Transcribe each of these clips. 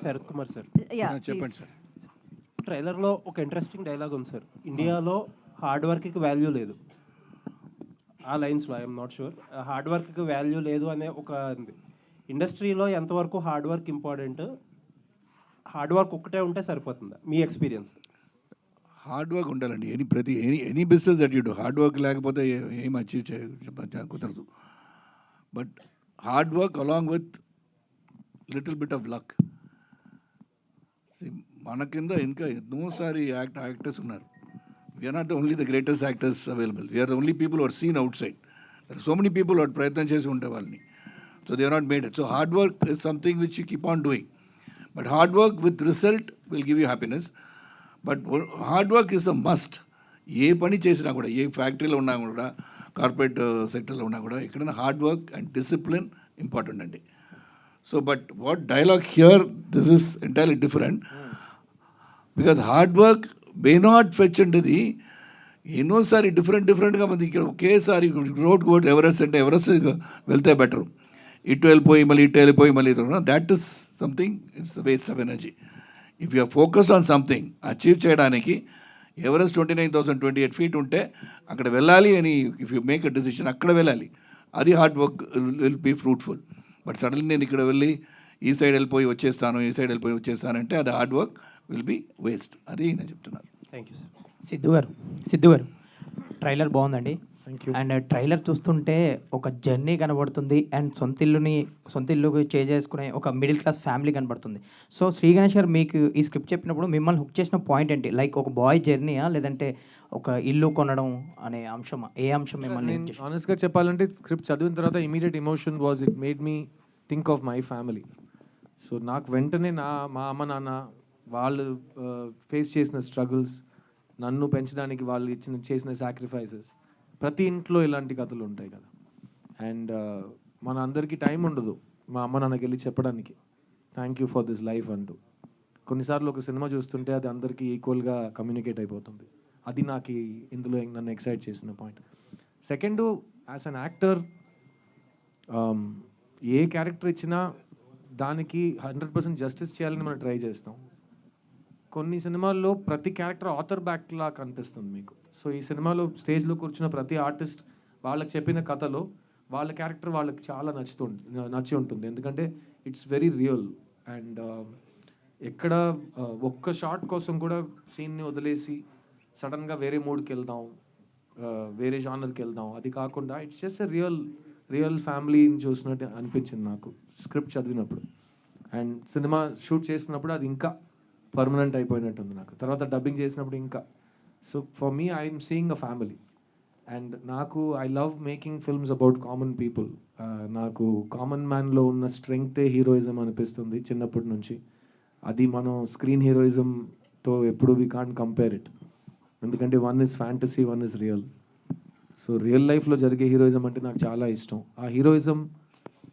Sarath Kumar sir. చెప్పండి sir. ట్రైలర్లో ఒక ఇంట్రెస్టింగ్ డైలాగ్ ఉంది సార్. ఇండియాలో హార్డ్ వర్క్కి వాల్యూ లేదు. ఆ లైన్స్లో ఐఎమ్ నాట్ షూర్. హార్డ్ వర్క్కి వాల్యూ లేదు అనే ఒక ఇండస్ట్రీలో ఎంతవరకు hard work important, hard work ఒక్కటే ఉంటే సరిపోతుందా మీ ఎక్స్పీరియన్స్? హార్డ్ వర్క్ ఉండాలండి. Any business that you do, hard work లేకపోతే ఏం అచీవ్ కుదరదు. But hard work along with little bit of luck. మన కింద ఇంకా ఎన్నోసారి యాక్టర్స్ ఉన్నారు. We're not the only the greatest actors available. We're the only people are seen outside. There so many people వాడు ప్రయత్నం చేసి ఉంటే వాళ్ళని. So they are not made it. So hard work is something which you keep on doing. But hard work with result will give you happiness. But hard work is a must. ఏ పని చేసినా కూడా, ఏ ఫ్యాక్టరీలో ఉన్నా కూడా, corporate సెక్టర్లో ఉన్నా కూడా, ఎక్కడైనా hard work and discipline important అండి. So but what dialogue here, this is entirely different. Because hard work may not fetch అంటది. ఎన్నోసారి డిఫరెంట్గా మంది ఇక్కడ ఒకేసారి రోడ్ ఎవరెస్ట్ అంటే ఎవరెస్ట్ వెళ్తే బెటరు. ఇటు వెళ్ళిపోయి మళ్ళీ that is something, it's waste of energy. If you're focused on something achieve చేయడానికి, ఎవరెస్ట్ 29,028 feet ఉంటే అక్కడ వెళ్ళాలి అని if you make a decision అక్కడ వెళ్ళాలి. అది hard work will be fruitful. But suddenly నేను ఇక్కడ వెళ్ళి ఈ సైడ్ వెళ్ళిపోయి వచ్చేస్తానంటే అది hard work will be waste. అది నేను చెప్తున్నాను. Thank you sir. సిద్ధు గారు ట్రైలర్ బాగుందండి. అండ్ ట్రైలర్ చూస్తుంటే ఒక జర్నీ కనబడుతుంది అండ్ సొంత ఇల్లుకి చేసుకునే ఒక మిడిల్ క్లాస్ ఫ్యామిలీ కనబడుతుంది. సో శ్రీ గణేష్ గారు మీకు ఈ స్క్రిప్ట్ చెప్పినప్పుడు మిమ్మల్ని హుక్ చేసిన పాయింట్ ఏంటి? లైక్ ఒక బాయ్ జర్నీయా, లేదంటే ఒక ఇల్లు కొనడం అనే అంశమా? ఏ అంశం మిమ్మల్ని? ఆనెస్ట్గా చెప్పాలంటే స్క్రిప్ట్ చదివిన తర్వాత immediate emotion was it made me think of my family. So నాకు వెంటనే మా అమ్మ నాన్న వాళ్ళు ఫేస్ చేసిన స్ట్రగుల్స్, నన్ను పెంచడానికి వాళ్ళు చేసిన సాక్రిఫైసెస్, ప్రతి ఇంట్లో ఇలాంటి కథలు ఉంటాయి కదా. అండ్ మన అందరికీ టైం ఉండదు మా అమ్మ నాన్నకి వెళ్ళి చెప్పడానికి thank you for this life అంటూ. కొన్నిసార్లు ఒక సినిమా చూస్తుంటే అది అందరికీ ఈక్వల్గా కమ్యూనికేట్ అయిపోతుంది. అది నాకు ఇందులో నన్ను ఎక్సైట్ చేసిన point. Second, as an actor A character ఇచ్చినా దానికి 100% జస్టిస్ చేయాలని మనం ట్రై చేస్తాం. కొన్ని సినిమాల్లో ప్రతి క్యారెక్టర్ ఆథర్ బ్యాక్లా కనిపిస్తుంది మీకు. సో ఈ సినిమాలో స్టేజ్లో కూర్చున్న ప్రతి ఆర్టిస్ట్ వాళ్ళకి చెప్పిన కథలో వాళ్ళ క్యారెక్టర్ వాళ్ళకి చాలా నచ్చి ఉంటుంది. ఎందుకంటే ఇట్స్ వెరీ రియల్. అండ్ ఎక్కడ ఒక్క షాట్ కోసం కూడా సీన్ని వదిలేసి సడన్గా వేరే మూడ్కి వెళ్దాం, వేరే జానర్కి వెళ్దాం, అది కాకుండా ఇట్స్ జస్ట్ ఎ రియల్ ఫ్యామిలీని చూసినట్టు అనిపించింది నాకు స్క్రిప్ట్ చదివినప్పుడు. అండ్ సినిమా షూట్ చేసినప్పుడు అది ఇంకా పర్మనెంట్ అయిపోయినట్టుంది నాకు. తర్వాత డబ్బింగ్ చేసినప్పుడు ఇంకా. So for me I'm seeing a family. And I love making films about common people. నాకు కామన్ మ్యాన్లో ఉన్న స్ట్రెంగ్తే హీరోయిజం అనిపిస్తుంది చిన్నప్పటి నుంచి. అది మనం స్క్రీన్ హీరోయిజంతో ఎప్పుడు వీ కాంట్ కంపేర్ ఇట్. ఎందుకంటే one is fantasy, one is real. So real లైఫ్లో జరిగే హీరోయిజం అంటే నాకు చాలా ఇష్టం. ఆ హీరోయిజం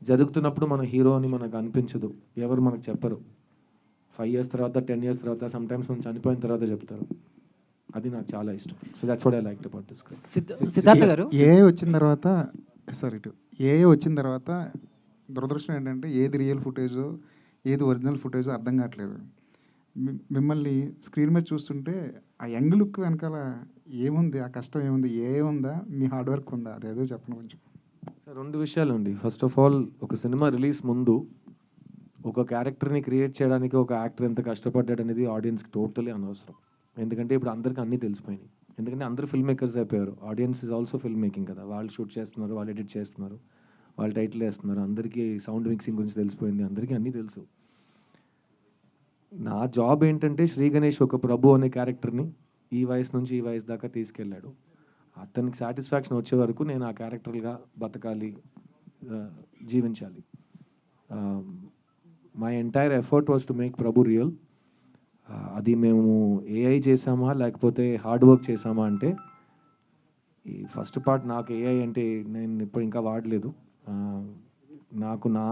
జరుగుతున్నప్పుడు మన హీరో అని మనకు అనిపించదు, ఎవరు మనకు చెప్పరు. 5 years తర్వాత, 10 years తర్వాత, సమ్టైమ్స్ మనం చనిపోయిన తర్వాత చెప్తారు. అది నాకు చాలా ఇష్టం. So that's what I liked about this. Siddhartha గారు, ఏ వచ్చిన తర్వాత దురదృష్టం ఏంటంటే ఏది రియల్ ఫుటేజో ఏది ఒరిజినల్ ఫుటేజో అర్థం కావట్లేదు. మిమ్మల్ని స్క్రీన్ మీద చూస్తుంటే ఆ యంగ్ లుక్ వెనకాల ఏముంది, ఆ కష్టం ఏముంది, ఉందా, మీ హార్డ్ వర్క్ ఉందా, అదేదో చెప్పండి కొంచెం. సార్ 2 విషయాలు అండి. ఫస్ట్ ఆఫ్ ఆల్, ఒక సినిమా రిలీజ్ ముందు ఒక క్యారెక్టర్ని క్రియేట్ చేయడానికి ఒక యాక్టర్ ఎంత కష్టపడ్డాడు అనేది ఆడియన్స్కి టోటలీ అనవసరం. ఎందుకంటే ఇప్పుడు అందరికీ అన్నీ తెలిసిపోయినాయి. ఎందుకంటే అందరూ ఫిల్మ్ మేకర్స్ అయిపోయారు. Audience is also film making కదా. వాళ్ళు షూట్ చేస్తున్నారు, వాళ్ళు ఎడిట్ చేస్తున్నారు, వాళ్ళు టైటిల్ వేస్తున్నారు, అందరికీ సౌండ్ మిక్సింగ్ గురించి తెలిసిపోయింది, అందరికీ అన్నీ తెలుసు. నా జాబ్ ఏంటంటే శ్రీ గణేష్ ఒక ప్రభు అనే క్యారెక్టర్ని ఈ వయసు నుంచి ఈ వయసు దాకా తీసుకెళ్ళాడు. అతనికి సాటిస్ఫాక్షన్ వచ్చే వరకు నేను ఆ క్యారెక్టర్గా బతకాలి, జీవించాలి. My entire effort was to make Prabhu real. అది మేము ఏఐ చేసామా లేకపోతే హార్డ్ వర్క్ చేసామా అంటే, ఈ ఫస్ట్ పార్ట్ నాకు ఏఐ అంటే నేను ఇప్పుడు ఇంకా వాడలేదు. నాకు నా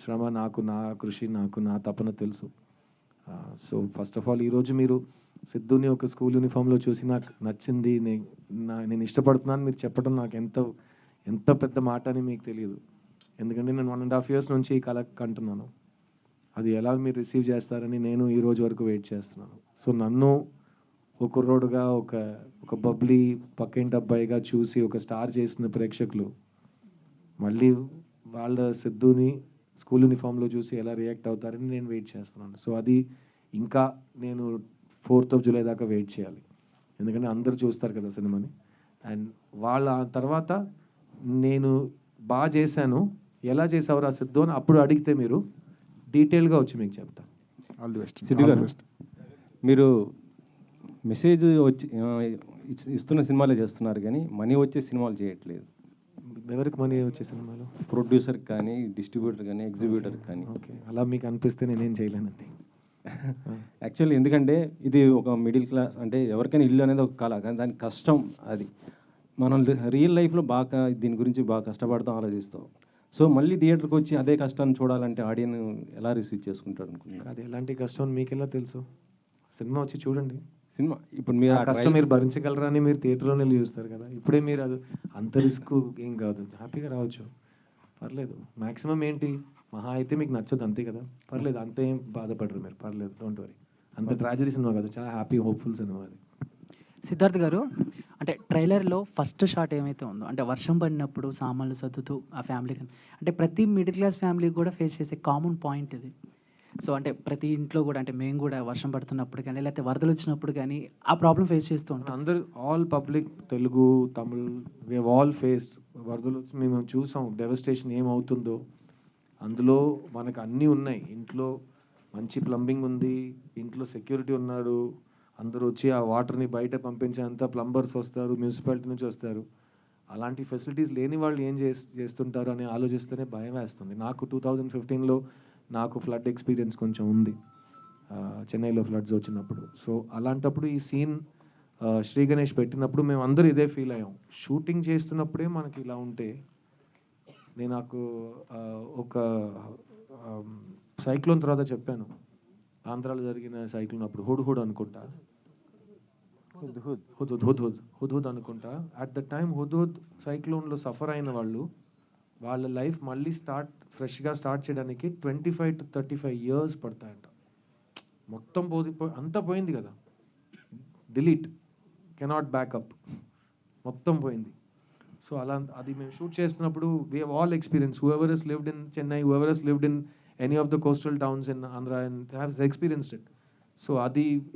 శ్రమ, నాకు నా కృషి, నాకు నా తపన తెలుసు. సో ఫస్ట్ ఆఫ్ ఆల్ ఈరోజు మీరు సిద్ధుని ఒక స్కూల్ యూనిఫామ్లో చూసి నాకు నచ్చింది, నేను ఇష్టపడుతున్నాను మీరు చెప్పడం నాకు ఎంత పెద్ద మాట అని మీకు తెలియదు. ఎందుకంటే నేను 1.5 years నుంచి ఈ కళ కంటున్నాను. అది ఎలా మీరు రిసీవ్ చేస్తారని నేను ఈ రోజు వరకు వెయిట్ చేస్తున్నాను. సో నన్ను ఒక కుర్రోడుగా ఒక బబ్లీ పక్కింటి అబ్బాయిగా చూసి ఒక స్టార్ చేసిన ప్రేక్షకులు మళ్ళీ వాళ్ళ సిద్ధుని స్కూల్ యూనిఫామ్లో చూసి ఎలా రియాక్ట్ అవుతారని నేను వెయిట్ చేస్తున్నాను. సో అది ఇంకా నేను 4th of July దాకా వెయిట్ చేయాలి, ఎందుకంటే అందరూ చూస్తారు కదా సినిమాని. అండ్ వాళ్ళ తర్వాత నేను బాగా చేశాను, ఎలా చేసావురా సిద్ధు అని అప్పుడు అడిగితే మీరు డీటెయిల్గా వచ్చి మీకు చెప్తాను. All the best. సిద్ధు గారు, మీరు మెసేజ్ వచ్చి ఇస్తున్న సినిమాలే చేస్తున్నారు కానీ మనీ వచ్చే సినిమాలు చేయట్లేదు. ఎవరికి మనీ వచ్చే సినిమాలు? ప్రొడ్యూసర్కి కానీ, డిస్ట్రిబ్యూటర్ కానీ, ఎగ్జిబ్యూటర్కి కానీ. ఓకే, అలా మీకు అనిపిస్తే నేనేం చేయలేనండి. యాక్చువల్లీ ఎందుకంటే ఇది ఒక మిడిల్ క్లాస్, అంటే ఎవరికైనా ఇల్లు అనేది ఒక కళ, కానీ దానికి కష్టం అది. మనం రియల్ లైఫ్లో బాగా దీని గురించి బాగా కష్టపడతాం, ఆలోచిస్తాం. సో మళ్ళీ థియేటర్కి వచ్చి అదే కష్టాన్ని చూడాలంటే ఆడియన్ ఎలా రిసీవ్ చేసుకుంటాడు అనుకుంటున్నాను. అది ఎలాంటి కష్టం అని మీకు ఎలా తెలుసు? సినిమా వచ్చి చూడండి. సినిమా ఇప్పుడు మీరు ఆ కష్టం మీరు భరించగలరా అని మీరు థియేటర్లోనే చూస్తారు కదా. ఇప్పుడే మీరు అది అంత రిస్క్ ఏం కాదు, హ్యాపీగా రావచ్చు, పర్లేదు. మ్యాక్సిమం ఏంటి, మహా అయితే మీకు నచ్చదు అంతే కదా, పర్లేదు, అంతే ఏం బాధపడరు మీరు, పర్లేదు, డోంట్ వరీ. అంత ట్రాజడీ సినిమా కాదు, చాలా హ్యాపీ హోప్ఫుల్ సినిమా అది. సిద్ధార్థ్ గారు, అంటే ట్రైలర్లో ఫస్ట్ షాట్ ఏమైతే ఉందో, అంటే వర్షం పడినప్పుడు సామాన్లు సర్దుతూ ఆ ఫ్యామిలీ, అంటే ప్రతి మిడిల్ క్లాస్ ఫ్యామిలీకి కూడా ఫేస్ చేసే కామన్ పాయింట్ ఇది. సో అంటే ప్రతి ఇంట్లో కూడా, అంటే మేము కూడా వర్షం పడుతున్నప్పుడు కానీ లేకపోతే వరదలు వచ్చినప్పుడు కానీ ఆ ప్రాబ్లం ఫేస్ చేస్తూ ఉంటాం. అందరు all public, Telugu, Tamil, we have all faced వరదలు వచ్చి మేము చూసాం డెవస్టేషన్ ఏమవుతుందో. అందులో మనకు అన్నీ ఉన్నాయి, ఇంట్లో మంచి ప్లంబింగ్ ఉంది, ఇంట్లో సెక్యూరిటీ ఉన్నారు, అందరూ వచ్చి ఆ వాటర్ని బయట పంపించేంత ప్లంబర్స్ వస్తారు, మున్సిపాలిటీ నుంచి వస్తారు. అలాంటి ఫెసిలిటీస్ లేని వాళ్ళు ఏం చేస్తుంటారు అని ఆలోచిస్తేనే భయం వేస్తుంది. నాకు 2015లో నాకు ఫ్లడ్ ఎక్స్పీరియన్స్ కొంచెం ఉంది, చెన్నైలో ఫ్లడ్స్ వచ్చినప్పుడు. సో అలాంటప్పుడు ఈ సీన్ శ్రీ గణేష్ పెట్టినప్పుడు మేము అందరూ ఇదే ఫీల్ అయ్యాం. షూటింగ్ చేస్తున్నప్పుడే మనకి ఇలా ఉంటే, నాకు ఒక సైక్లోన్ తర్వాత చెప్పాను, ఆంధ్రాలో జరిగిన సైక్లోన్ అప్పుడు హుడ్ అనుకుంటా, హుద్ అనుకుంటా. At the time Hudhud సైక్లోన్లో suffer అయిన వాళ్ళు, వాళ్ళ లైఫ్ మళ్ళీ ఫ్రెష్గా స్టార్ట్ చేయడానికి 25 to 35 years పడతాయంట. మొత్తం అంతా పోయింది కదా, డిలీట్, కెనాట్ బ్యాకప్, మొత్తం పోయింది. సో అది మేము షూట్ చేస్తున్నప్పుడు we have all experience, whoever has lived in Chennai, whoever has lived in any of the coastal towns in Andhra and have experienced it. So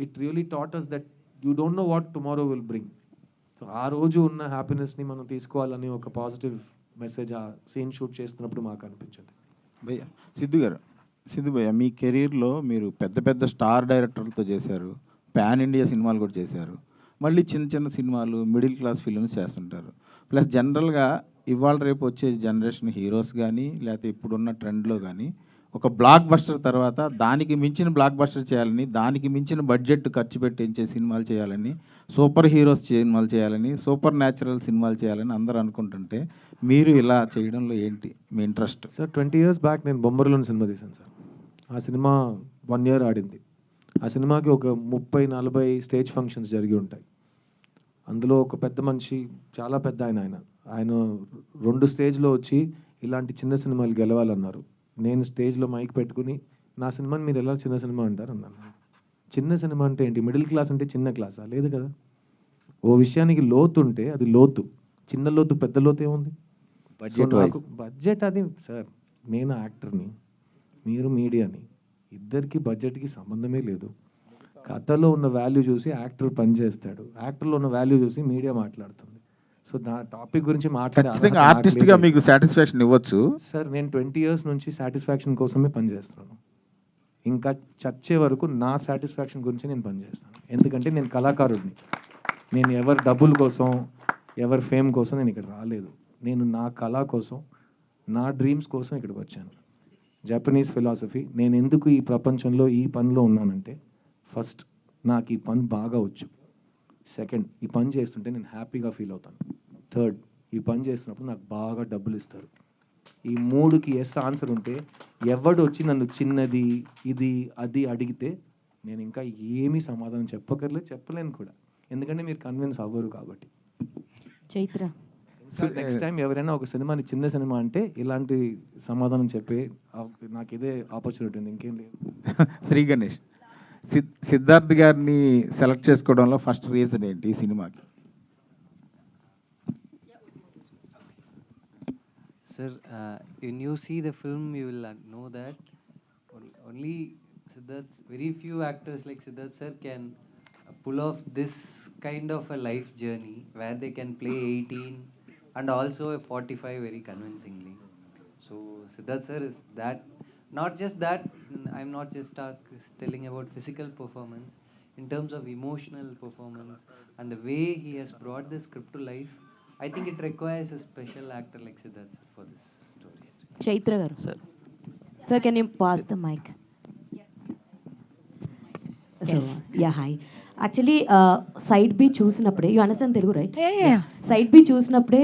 it really taught us that you don't know what tomorrow will bring. So ఆ రోజు ఉన్న హ్యాపీనెస్ని మనం తీసుకోవాలని ఒక positive message ఆ scene shoot చేస్తున్నప్పుడు మాకు అనిపించింది. భయ్య సిద్ధు భయ్య, మీ కెరీర్లో మీరు పెద్ద పెద్ద స్టార్ డైరెక్టర్లతో చేశారు, పాన్ ఇండియా సినిమాలు కూడా చేశారు, మళ్ళీ చిన్న చిన్న సినిమాలు, మిడిల్ క్లాస్ ఫిల్మ్స్ చేస్తుంటారు. ప్లస్ జనరల్గా ఇవాళ రేపు వచ్చే జనరేషన్ హీరోస్ కానీ లేకపోతే ఇప్పుడున్న ట్రెండ్లో కానీ ఒక బ్లాక్ బస్టర్ తర్వాత దానికి మించిన బ్లాక్ బస్టర్ చేయాలని, దానికి మించిన బడ్జెట్ ఖర్చు పెట్టించే సినిమాలు చేయాలని, సూపర్ హీరోస్ సినిమాలు చేయాలని, సూపర్ న్యాచురల్ సినిమాలు చేయాలని అందరూ అనుకుంటుంటే మీరు ఇలా చేయడంలో ఏంటి మీ ఇంట్రెస్ట్? సార్ 20 years బ్యాక్ నేను బొమ్మరిలోని సినిమా తీశాను సార్. ఆ సినిమా 1 year ఆడింది. ఆ సినిమాకి ఒక 30-40 స్టేజ్ ఫంక్షన్స్ జరిగి ఉంటాయి. అందులో ఒక పెద్ద మనిషి, చాలా పెద్ద ఆయన 2 స్టేజ్లో వచ్చి ఇలాంటి చిన్న సినిమాలు గెలవాలన్నారు. నేను స్టేజ్లో మైక్ పెట్టుకుని, నా సినిమాని మీరు ఎలా చిన్న సినిమా అంటారు అన్నాను. చిన్న సినిమా అంటే ఏంటి, మిడిల్ క్లాస్ అంటే చిన్న క్లాసా? లేదు కదా. ఓ విషయానికి లోతు ఉంటే అది లోతు, చిన్న లోతు పెద్ద లోతు ఏముంది? బడ్జెట్ అది సార్, నేను యాక్టర్ని, మీరు మీడియాని, ఇద్దరికి బడ్జెట్కి సంబంధమే లేదు. కథలో ఉన్న వాల్యూ చూసి యాక్టర్ పనిచేస్తాడు, యాక్టర్లో ఉన్న వాల్యూ చూసి మీడియా మాట్లాడుతుంది. సో నా టాపిక్ గురించి ఆర్టిస్ట్గా మీకు సాటిస్ఫాక్షన్ ఇవ్వచ్చు సార్. నేను 20 years నుంచి సాటిస్ఫాక్షన్ కోసమే పనిచేస్తున్నాను. ఇంకా చచ్చే వరకు నా సాటిస్ఫాక్షన్ గురించి నేను పనిచేస్తాను. ఎందుకంటే నేను కళాకారుడిని, నేను ఎవరి డబ్బుల కోసం, ఎవరి ఫేమ్ కోసం నేను ఇక్కడ రాలేదు. నేను నా కళ కోసం, నా డ్రీమ్స్ కోసం ఇక్కడికి వచ్చాను. జపనీస్ ఫిలాసఫీ, నేను ఎందుకు ఈ ప్రపంచంలో ఈ పనిలో ఉన్నానంటే, ఫస్ట్ నాకు ఈ పని బాగా వచ్చు, సెకండ్ ఈ పని చేస్తుంటే నేను హ్యాపీగా ఫీల్ అవుతాను, థర్డ్ ఈ పని చేస్తున్నప్పుడు నాకు బాగా డబ్బులు ఇస్తారు. ఈ 3కి ఎస్ ఆన్సర్ ఉంటే ఎవడు వచ్చి నన్ను చిన్నది ఇది అది అడిగితే నేను ఇంకా ఏమీ సమాధానం చెప్పలేను కూడా, ఎందుకంటే మీరు కన్విన్స్ అవ్వరు కాబట్టి. చైత్ర నెక్స్ట్ టైం ఎవరైనా ఒక సినిమాని చిన్న సినిమా అంటే ఇలాంటి సమాధానం చెప్పి నాకు ఇదే ఆపర్చునిటీ ఉంది, ఇంకేం లేదు. శ్రీ గణేష్, సిద్ధార్థ్ గారిని సెలెక్ట్ చేసుకోవడంలో ఫస్ట్ రీజన్ ఏంటి ఈ సినిమాకి? Sir, when you see the film, you will know that only Siddharth, very few actors like Siddharth sir can pull off this kind of a life journey where they can play 18 and also a 45 very convincingly. So Siddharth sir is that, not just that, I'm not just telling about physical performance, in terms of emotional performance and the way he has brought the script to life. I think it requires a special actor like Siddharth sir for this story. Chaitra garu. Sir, can you pass the mic? So, yeah, hi. Actually side B చూసినప్పుడే, you understand Telugu right? Side B చూసినప్పుడే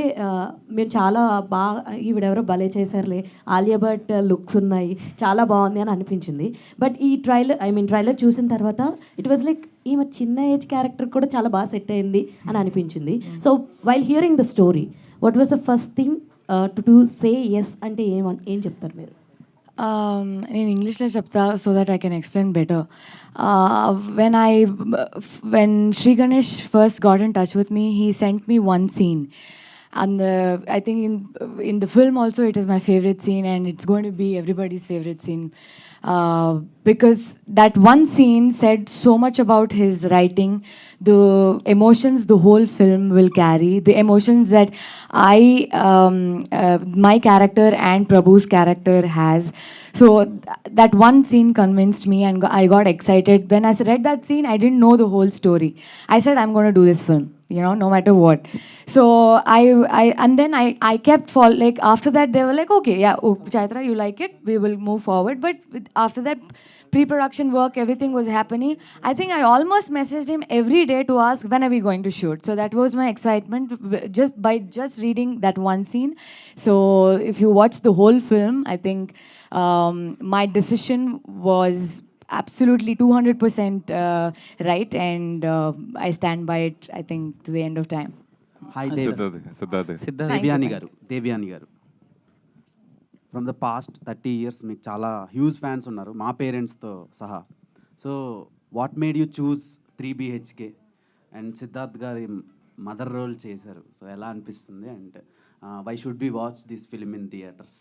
మేము చాలా బాగా, ఈవిడెవరో భలే చేశారులే, Alia Bhatt looks ఉన్నాయి, చాలా బాగుంది అని అనిపించింది. బట్ ఈ ట్రైలర్ చూసిన తర్వాత ఇట్ వాజ్ లైక్ ఈమె చిన్న ఏజ్ క్యారెక్టర్ కూడా చాలా బాగా సెట్ అయింది అని అనిపించింది. So while hearing the story, what was the first thing to say yes అంటే ఏం చెప్తారు మీరు? నేను ఇంగ్లీష్లో చెప్తా so that I can explain better. When Sri Ganesh first got in touch with me, he sent me one scene. And I think in the film also it is my favorite scene, and it's going to be everybody's favorite scene. Because that one scene said so much about his writing, the emotions the whole film will carry, the emotions that my character and Prabhu's character has. So that one scene convinced me, and I got excited. When I read that scene, I didn't know the whole story. I said, I'm going to do this film, no matter what. So I kept like after that they were like, okay, yeah, Chaitra, you like it, we will move forward. But after that pre-production work, everything was happening. I think I almost messaged him every day to ask, when are we going to shoot? So that was my excitement just reading that one scene. So if you watch the whole film, I think my decision was absolutely 200% right, and I stand by it, I think, to the end of time. Hi, Siddharth. Devyani గారు from the past 30 years మీకు చాలా huge fans ఉన్నారు, మా పేరెంట్స్తో సహా. So what made you choose 3 BHK and Siddharth గారి mother role చేశారు, so ఎలా అనిపిస్తుంది? And why should be watch this film in theatres?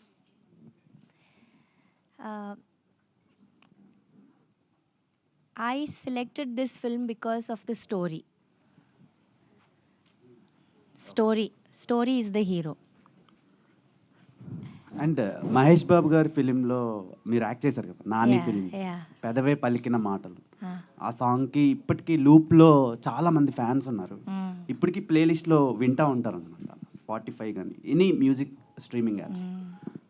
I selected this film because of the story. Story is the hero. And Mahesh Babu గారి ఫిలింలో మీరు act చేశారు కదా, Nani film, పెదవే పలికిన మాటలు. ఆ సాంగ్కి ఇప్పటికీ లూప్లో చాలా మంది ఫ్యాన్స్ ఉన్నారు, ఇప్పటికీ ప్లేలిస్ట్లో వింటూ ఉంటారు అనమాట, స్పాటిఫై కానీ any music streaming apps.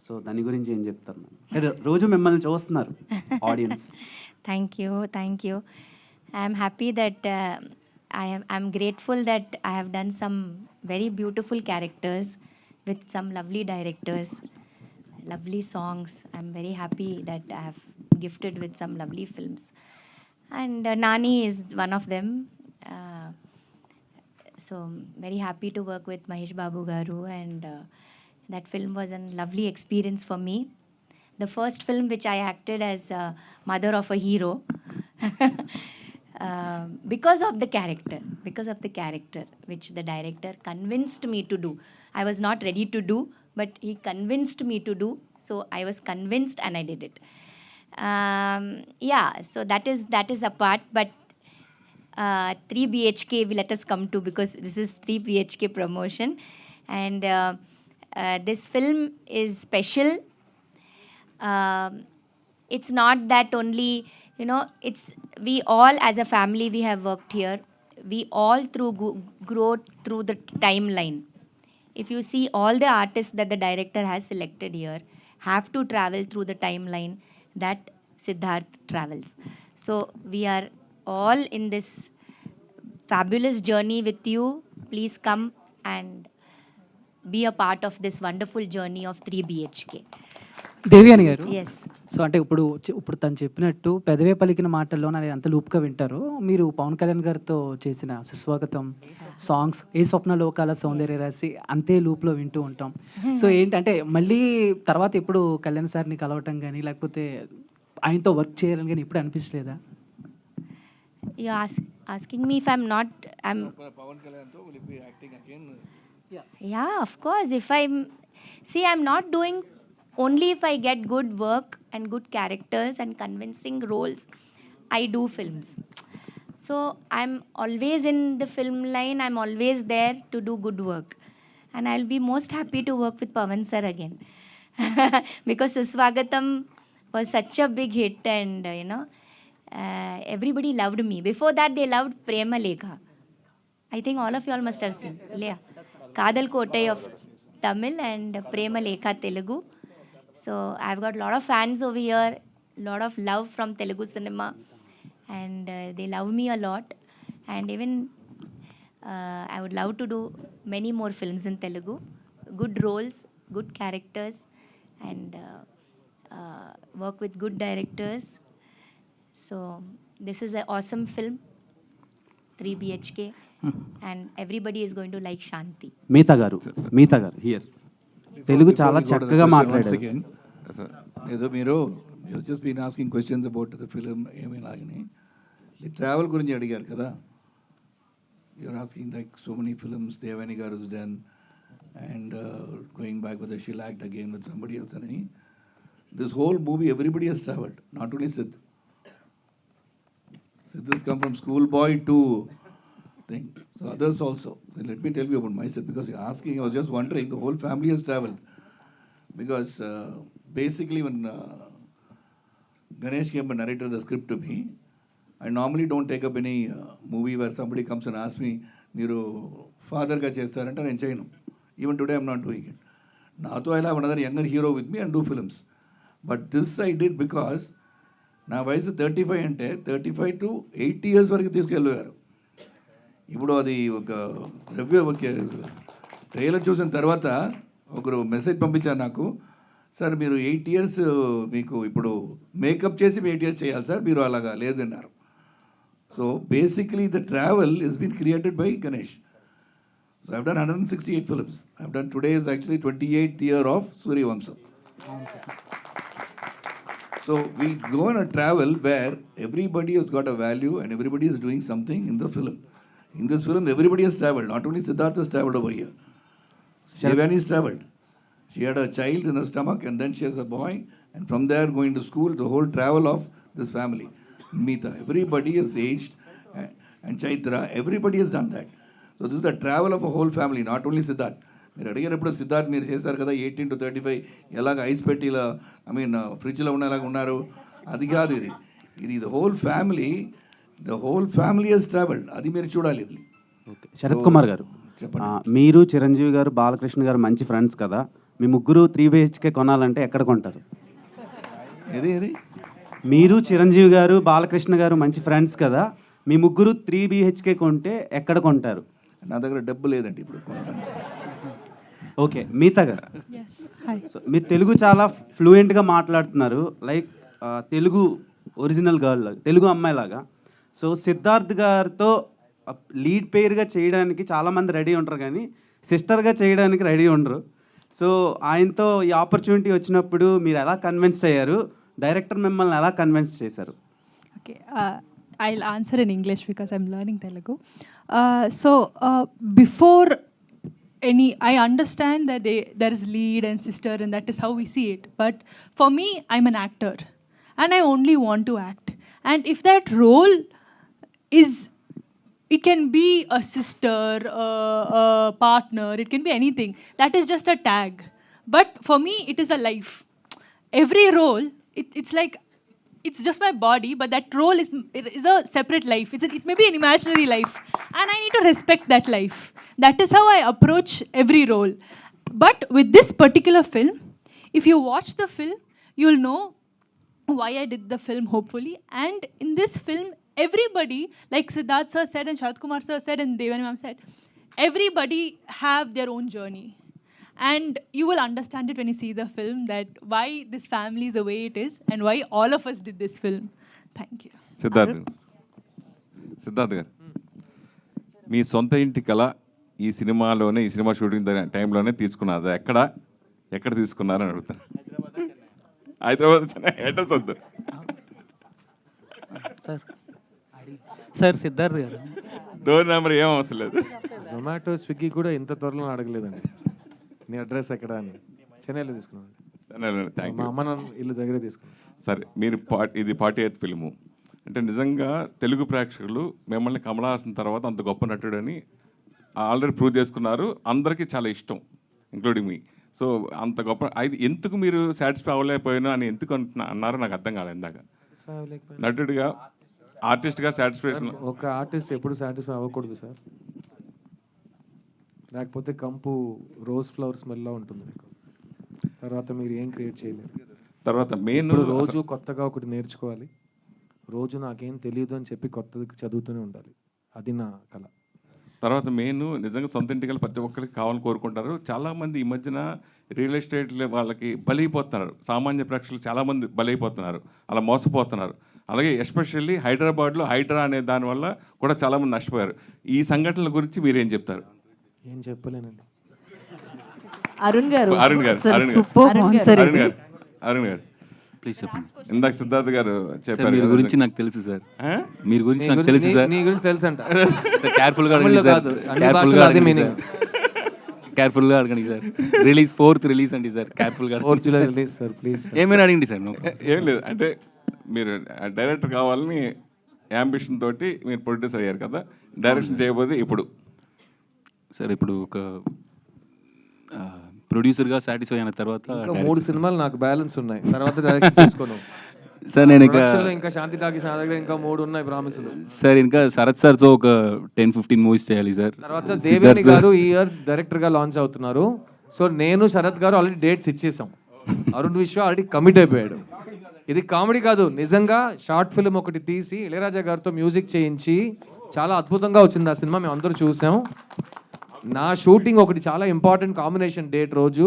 So దాని గురించి ఏం చెప్తారు? రోజు మిమ్మల్ని చూస్తున్నారు audience. Thank you. I am happy that I'm grateful that I have done some very beautiful characters with some lovely directors, lovely songs. I'm very happy that I have gifted with some lovely films, and Nani is one of them. So very happy to work with Mahesh Babu garu, and that film was a lovely experience for me. The first film which I acted as mother of a hero, because of the character which the director convinced me to do. I was not ready to do, but he convinced me to do. So I was convinced and I did it. So that is a part. But 3 BHK let us come to, because this is 3 BHK promotion, and this film is special. It's not that only, it's we all as a family, we have worked here. We all grow through the timeline. If you see all the artists that the director has selected here have to travel through the timeline that Siddharth travels. So we are all in this fabulous journey with you. Please come and be a part of this wonderful journey of 3 BHK. దేవియాని గారు, Yes. So అంటే ఇప్పుడు తను చెప్పినట్టు పెదవే పలికిన మాటల్లో అనేది అంత లూప్గా వింటారు. మీరు పవన్ కళ్యాణ్ గారితో చేసిన సుస్వాగతం సాంగ్స్, ఏ స్వప్న లోకాల సౌందర్య రాశి అంతే లూప్లో వింటూ ఉంటాం. సో ఏంటంటే మళ్ళీ తర్వాత ఎప్పుడు కళ్యాణ్ సార్ని కలవటం కానీ లేకపోతే ఆయనతో వర్క్ చేయాలని కానీ ఎప్పుడు అనిపించలేదా? You're asking me if I'm not, Pawan Kalyan, will you be acting again? yeah, of course. I'm not doing only if I get good work and good characters and convincing roles, I do films. So I'm always in the film line, I'm always there to do good work. And I'll be most happy to work with Pawan sir again. Because Suswagatam was such a big hit, and everybody loved me. Before that, they loved Prema Lekha. I think all of you all must have seen. Kadal Kotai of Tamil and Prema Lekha Telugu. So I've got a lot of fans over here, lot of love from Telugu cinema, and they love me a lot. And even I would love to do many more films in Telugu. Good roles, good characters, and work with good directors. So this is an awesome film, 3 BHK, and everybody is going to like Shanti. Meetha గారు here Telugu చాలా చక్కగా మాట్లాడారు. ఏదో మీరు just been asking questions about the film ఏమేలాగని ఈ travel గురించి అడిగారు కదా. You're asking like so many films Devayani గారు is done and going back with she'll act again with somebody else అని. This whole movie everybody has travelled, not only Sid. Sid has come from schoolboy to thing. So others also. So let me tell you about myself, because you're asking, I was just wondering, the whole family has traveled. Because basically when Ganesh came and narrated the script to me, I normally don't take up any movie where somebody comes and asks me, మీరు ఫాదర్గా చేస్తారంటే నేను చేయను. Even today I'm not doing it. నాతో I have another younger hero with me and do films. But this I did because నా వయసు 35 అంటే 35 to 80 years వరకు తీసుకెళ్ళారు. ఇప్పుడు అది ఒక ట్రైలర్ చూసిన తర్వాత ఒకరు మెసేజ్ పంపించారు నాకు, సార్ మీరు 8 years మీకు ఇప్పుడు మేకప్ చేసి 8 years చేయాలి సార్, మీరు అలాగా లేదన్నారు. So basically the travel is been created by Ganesh. So I've done 168 films. I've done today is actually 28th year of Suryavansham. So we go on a travel where everybody has got a value and everybody is doing something in the film. In this film, everybody has traveled. Not only Siddharth has traveled over here. Devyani has traveled. She had a child in her stomach and then she has a boy. And from there going to school, the whole travel of this family. Meeta, everybody has aged. And Chaitra, everybody has done that. So this is the travel of a whole family, not only Siddharth. మీరు అడిగినప్పుడు సిద్ధార్థ్ మీరు చేస్తారు కదా 18 to 35 ఎలాగ ice పెట్టి ఇలా ఫ్రిడ్జ్లో ఉన్నలాగా ఉన్నారు, అది కాదు. ఇది the whole family has travelled. అది మీరు చూడాలి. ఇది ఓకే. శరత్ కుమార్ గారు చెప్పండి. మీరు చిరంజీవి గారు బాలకృష్ణ గారు మంచి ఫ్రెండ్స్ కదా, మీ ముగ్గురు 3 BHK కొనాలంటే ఎక్కడ కొంటారు? ఏది మీరు చిరంజీవి గారు బాలకృష్ణ గారు మంచి ఫ్రెండ్స్ కదా, మీ ముగ్గురు 3 BHK కొంటే ఎక్కడ కొంటారు? నా దగ్గర డబ్బు లేదండి ఇప్పుడు. ఓకే. మీతా గారు, సో మీరు తెలుగు చాలా ఫ్లూయెంట్గా మాట్లాడుతున్నారు, like Telugu original girl, Telugu అమ్మాయిలాగా. సో సిద్ధార్థ్ గారితో లీడ్ పేర్గా చేయడానికి చాలామంది రెడీ ఉంటారు, కానీ సిస్టర్గా చేయడానికి రెడీ ఉండరు. సో ఆయనతో ఈ ఆపర్చునిటీ వచ్చినప్పుడు మీరు ఎలా కన్విన్స్ అయ్యారు? డైరెక్టర్ మిమ్మల్ని ఎలా కన్విన్స్ చేశారు? Okay, I'll answer in English because I'm learning Telugu. Before I understand that there is lead and sister and that is how we see it. But for me, I'm an actor and I only want to act. And if that role it can be a sister, a partner, it can be anything. That is just a tag. But for me, it is a life. Every role, it's like, it's just my body, but that role is a separate life. It may be an imaginary life, and I need to respect that life. That is how I approach every role. But with this particular film, if you watch the film, you'll know why I did the film, hopefully. And in this film, everybody, like Siddharth sir said and Sharath Kumar sir said and Devyani ma'am said, everybody have their own journey. And you will understand it when you see the film, that why this family is the way it is and why all of us did this film. Thank you. Siddharth గారు, మీ సొంత ఇంటి కళ ఈ సినిమాలోనే, ఈ cinema shooting టైంలోనే తీసుకున్నారు. ఎక్కడ తీసుకున్నారని అడుగుతాను. హైదరాబాద్ అడ్రస్ వద్దు సార్. సిద్ధార్థ్ గారు, డోర్ నెంబర్ ఏం అవసరం లేదు. జొమాటో, స్విగ్గీ కూడా ఇంత త్వరలో అడగలేదండి నీ అడ్రస్ ఎక్కడ అని. చెన్నైలో తీసుకున్నాను. థ్యాంక్ మా యూ. అమ్మ నాన్న ఇల్లు దగ్గరే తీసుకున్నాను. సరే, మీరు ఇది 48th ఫిల్ము అంటే నిజంగా తెలుగు ప్రేక్షకులు మిమ్మల్ని కమల్ హాసన్ తర్వాత అంత గొప్ప నటుడని ఆల్రెడీ ప్రూవ్ చేసుకున్నారు. అందరికీ చాలా ఇష్టం, ఇంక్లూడింగ్ మీ. సో అంత గొప్ప అది ఎందుకు మీరు సాటిస్ఫై అవ్వలేకపోయినా అని ఎందుకు అన్నారో నాకు అర్థం కాలేదు ఇందాక. నటుడిగా, ఆర్టిస్ట్గా సాటిస్ఫాక్షన్. ఒక ఆర్టిస్ట్ ఎప్పుడు సాటిస్ఫై అవ్వకూడదు సార్, లేకపోతే కంపు రోజ్ ఫ్లవర్ స్మెల్లో ఉంటుంది మీకు. తర్వాత మీరు ఏం క్రియేట్ చేయలేరు. తర్వాత మెయిన్ రోజు కొత్తగా ఒకటి నేర్చుకోవాలి. రోజు నాకేం తెలియదు అని చెప్పి కొత్తది చదువుతూనే ఉండాలి. అది నా కళ. తర్వాత మెయిన్ నిజంగా సొంత ఇంటికి ప్రతి ఒక్కరికి కావాలని కోరుకుంటారు. చాలామంది ఈ మధ్యన రియల్ ఎస్టేట్ వాళ్ళకి బలైపోతున్నారు. సామాన్య ప్రేక్షకులు చాలామంది బలైపోతున్నారు, అలా మోసపోతున్నారు. అలాగే ఎస్పెషల్లీ హైదరాబాద్లో హైడ్రా అనే దానివల్ల కూడా చాలామంది నష్టపోయారు. ఈ సంఘటనల గురించి మీరేం చెప్తారు? ఏం చెప్పలేనండి. అరుణ్ గారు ప్లీజ్ చెప్పండి. ఇందాక సిద్ధార్థ్ గారు చెప్పారు మీరు గురించి నాకు తెలుసు సార్. మీరు గురించి నాకు తెలుసు సార్. నీ గురించి తెలుసు అంట సార్. కేర్ఫుల్గా అడగండి సార్. కేర్ఫుల్గా అడగండి సార్. కేర్ఫుల్గా అడగండి సార్. రిలీజ్ 4th రిలీజ్ అండి సార్. కేర్ఫుల్గా రిలీజ్ సార్ ప్లీజ్. ఏమైనా అడగండి సార్. ఏం లేదు, అంటే మీరు డైరెక్టర్ కావాలని యాంబిషన్ తోటి మీరు ప్రొడ్యూసర్ అయ్యారు కదా, డైరెక్షన్ చేయబోతే ఇప్పుడు సార్ ఇప్పుడు ఒక ప్రొడ్యూసర్గా సాటిస్ఫై అయిన తర్వాత 3 సినిమాలు నాకు బ్యాలెన్స్ ఉన్నాయి. తర్వాత డైరెక్షన్ చేసుకోను సార్. నేను ఇంకా శాంతి టాకీస్ నా దగ్గర ఇంకా 3 ఉన్నాయి ప్రామిస్లు సార్. ఇంకా శరత్ సార్తో ఒక 10-15 మూవీస్ చేయాలి సార్. తర్వాత దేవేని గారు ఈ ఇయర్ డైరెక్టర్గా లాంచ్ అవుతున్నారు. సో నేను శరత్ గారు ఆల్రెడీ డేట్స్ ఇచ్చేసాం. అరుణ్ విశ్వ ఆల్రెడీ కమిట్ అయిపోయాడు. ఇది కామెడీ కాదు, నిజంగా షార్ట్ ఫిల్మ్ ఒకటి తీసి ఇళయరాజా గారితో మ్యూజిక్ చేయించి చాలా అద్భుతంగా వచ్చింది ఆ సినిమా. మేము అందరూ చూసాం. నా షూటింగ్ ఒకటి చాలా ఇంపార్టెంట్ కాంబినేషన్ డేట్ రోజు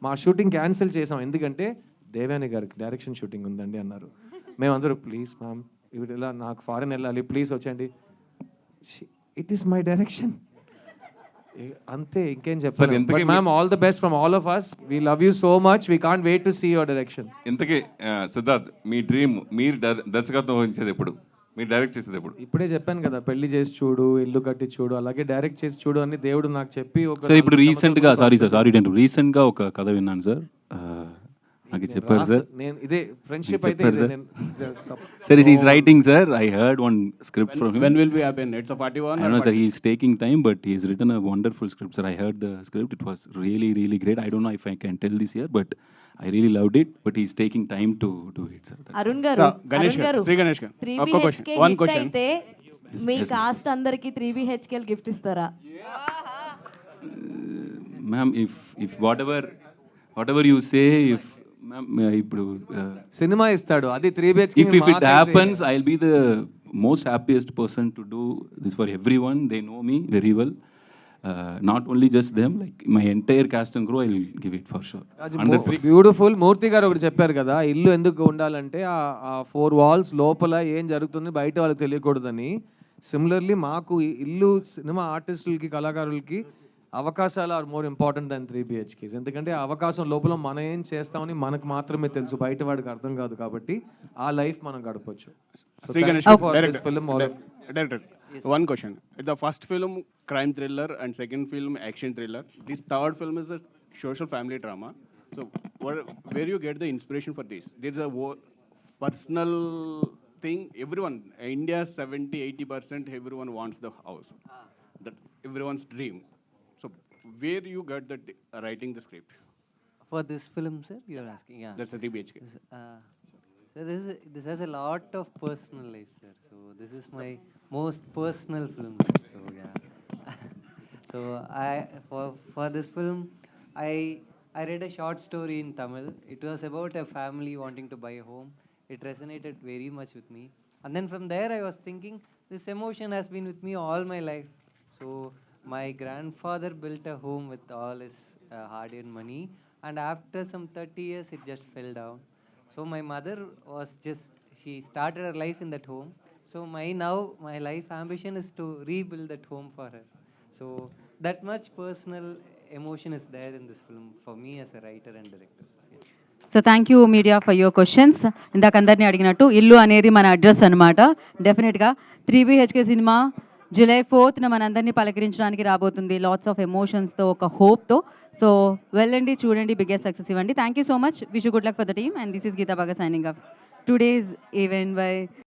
మా షూటింగ్ క్యాన్సిల్ చేసాం. ఎందుకంటే దేవాని గారికి డైరెక్షన్ షూటింగ్ ఉందండి అన్నారు. మేమందరూ ప్లీజ్ మ్యామ్ ఇవి ఇలా నాకు ఫారెన్ వెళ్ళాలి, ప్లీజ్ వచ్చండి. ఇట్ ఈస్ మై డైరెక్షన్ అంతే, ఇంకేం చెప్పాలి. Ma'am all the best from all of us. We love you so much. We can't wait to see your direction. ఇంతకీ సిద్ధార్థ్, మీ డ్రీమ్ మీరు దర్శకత్వం వహించేది ఎప్పుడు, మీరు డైరెక్ట్ చేసేది ఎప్పుడు? ఇప్పుడే చెప్పాను కదా, పెళ్లి చేసి చూడు, ఇల్లు కట్టి చూడు, అలాగే డైరెక్ట్ చేసి చూడు అని దేవుడు నాకు చెప్పి సార్. ఇప్పుడు రీసెంట్గా రీసెంట్గా ఒక కథ విన్నాను సార్. నాకు చెప్పారు సార్. నేను ఇదే ఫ్రెండ్షిప్ అయితే sir is writing sir. I heard one script from him. When will be happen? It's a 41. I don't know sir, he is taking time but he has written a wonderful script sir. I heard the script, it was really great. I don't know if I can tell this here but I really loved it, but he is taking time to do it sir. Arun గారు, Ganesh garu, Sri Ganesh garu. 3BHK one question అయితే మీ cost అందరికి 3BHK gift ఇస్తారా? Ma'am, if whatever you say, if ma'am ఇప్పుడు cinema ఇస్తాడు అది 3BHK. if it happens I'll be the most happiest person to do this for everyone. They know me very well. Not only just them, like my entire cast and crew, I'll give it for sure. Beautiful. Murthy గారు ఒకటి చెప్పారు కదా, ఇల్లు ఎందుకు ఉండాలంటే ఆ 4 walls లోపల ఏం జరుగుతుంది బయట వాళ్ళకి తెలియకూడదని. సిమిలర్లీ మాకు ఇల్లు సినిమా ఆర్టిస్టులకి, కళాకారులకి అవకాశాలు are more important than 3BHKs. ఎందుకంటే ఆ అవకాశం లోపల మనం ఏం చేస్తామని మనకు మాత్రమే తెలుసు, బయట వాడికి అర్థం కాదు. కాబట్టి ఆ లైఫ్ మనం గడపచ్చు. Director, one question. It's the first film crime thriller and second film action thriller. This third film is a social family drama. So where you get the inspiration for this? There's a personal thing. Everyone, India 70-80% everyone wants the house. That everyone's dream. So where you got the writing the script? For this film, sir, you are asking? Yeah. That's a 3BHK. So this has a lot of personal life, sir. So this is my most personal film, sir. So yeah. So for this film, I read a short story in Tamil. It was about a family wanting to buy a home. It resonated very much with me. And then from there, I was thinking, this emotion has been with me all my life. So My grandfather built a home with all his hard-earned money, and after some 30 years, it just fell down. So my mother was just, she started her life in that home. So my life ambition is to rebuild that home for her. So that much personal emotion is there in this film for me as a writer and director. Yeah. So thank you media for your questions. ఇందాక అందరినీ అడిగినట్టు ఇల్లు అనేది మన address అనమాట. డెఫినెట్గా 3BHK cinema July 4th మనందరినీ పలకరించడానికి రాబోతుంది, లాట్స్ ఆఫ్ ఎమోషన్స్తో, ఒక హోప్తో. సో వెళ్ళండి, చూడండి, బిగ్గెస్ట్ సక్సెస్ ఇవ్వండి. Thank you so much. Wish good luck for the team and this is Geeta బాగా signing off today's event by